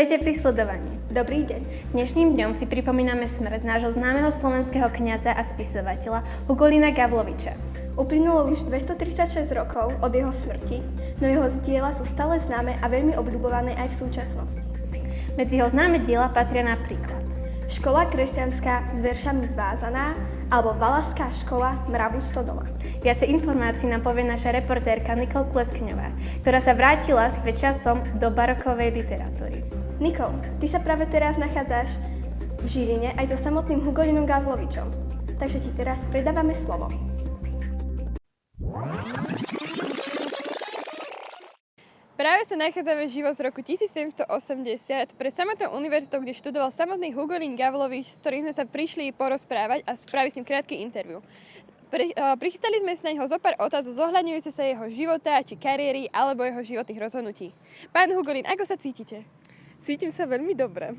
Vítajte pri sledovaní. Dobrý deň. Dnešným dňom si pripomíname smrť nášho známeho slovenského kňaza a spisovateľa Hugolina Gavloviča. Uplynulo už 236 rokov od jeho smrti, no jeho diela sú stále známe a veľmi obľúbované aj v súčasnosti. Medzi jeho známe diela patria napríklad Škola kresťanská s veršami zvázaná alebo Valašská škola mravu Stodola. Viacej informácií nám povie naša reportérka Nikol Kleskňová, ktorá sa vrátila späť časom do barokovej literatúry. Nikol, ty sa práve teraz nachádzaš v Žiline aj so samotným Hugolinom Gavlovičom, takže ti teraz predávame slovo. Práve sa nachádzame živo z roku 1780 pre samotnou univerzitou, kde študoval samotný Hugolín Gavlovič, s ktorým sme sa prišli porozprávať a spraviť s ním krátky interview. Prichystali sme si na neho zopár otázok zohľadňujúce sa jeho života, či kariéry, alebo jeho životných rozhodnutí. Pán Hugolín, ako sa cítite? Cítim sa veľmi dobre.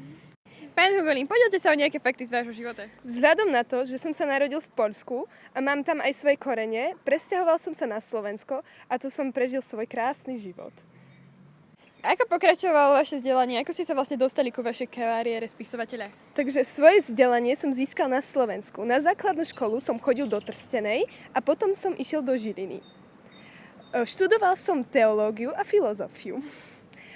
Pán Hugolín, podelte sa o nejaké fakty z vášho života. Vzhľadom na to, že som sa narodil v Poľsku a mám tam aj svoje korene, presťahoval som sa na Slovensko a tu som prežil svoj krásny život. Ako pokračovalo vaše vzdelanie? Ako ste sa vlastne dostali ku vašej kariére spisovateľa? Takže svoje vzdelanie som získal na Slovensku. Na základnú školu som chodil do Trstenej a potom som išiel do Žiliny. Študoval som teológiu a filozofiu.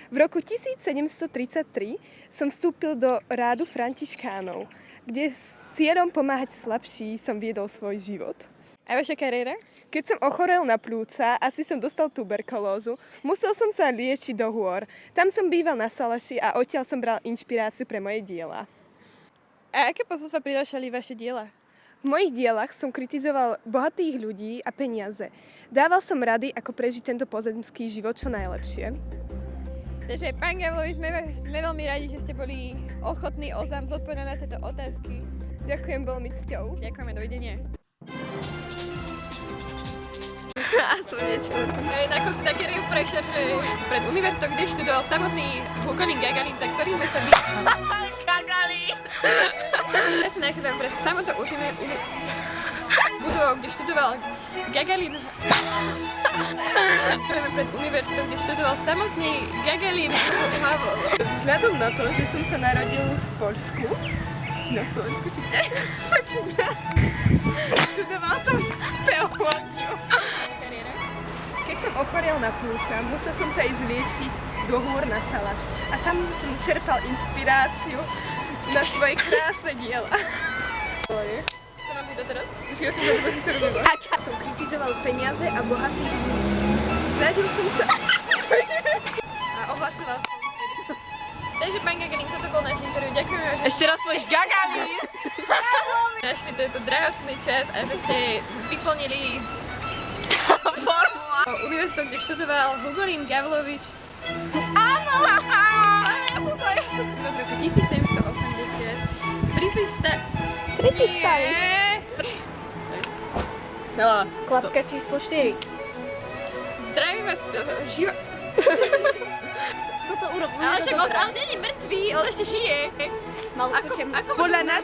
V roku 1733 som vstúpil do rádu františkánov, kde s cieľom pomáhať slabší som viedol svoj život. A vaša kariéra? Keď som ochorel na pľúca, asi som dostal tuberkulózu, musel som sa liečiť do hôr. Tam som býval na Salaši a odtiaľ som bral inšpiráciu pre moje diela. A aké posolstva prinášali vaše diela? V mojich dielach som kritizoval bohatých ľudí a peniaze. Dával som rady, ako prežiť tento pozemský život čo najlepšie. Takže, pán Gavlovič, sme veľmi radi, že ste boli ochotní ozám zodpovedať na tieto otázky. Ďakujem veľmi cťou. Ďakujeme, dovidenia. Aspoň niečo. Na konci taký refresher, že pred univerzitou, kde študoval samotný Hugolín Gagarin, za ktorým sme sa Gagalín! Ja sa nachádzam pred samotnou budovou, kde študoval Gagarin. Pred univerzitou, kde študoval samotný Gagarin. Vzhľadom na to, že som sa narodil v Poľsku, či na Slovensku, či kde, študoval som teológiu. Keď som ochorel na pľúca, musel som sa ísť liečiť do hôr na Salaš a tam som čerpal inšpiráciu na svoje krásne diela. Čo mám byť doteraz? Ja som zabudla, čo robila. Som kritizoval peniaze a bohatých ľudí. Snažil som sa a ohlasoval som. Takže, pán Gagarin, toto bol náš interview. Ďakujeme, že Ešte raz povieš Gagalín! našli tento drahocenný čas a že ste vyplnili univerzitu, kde študoval Hugolín Gavlovič. Áno! V roku 1780 Pripísali. No, Klapka číslo 4. zdravím vás, Toto urobíme. ale však on nie je mŕtvý, on ešte žije. Mal Ako môže Podľa nás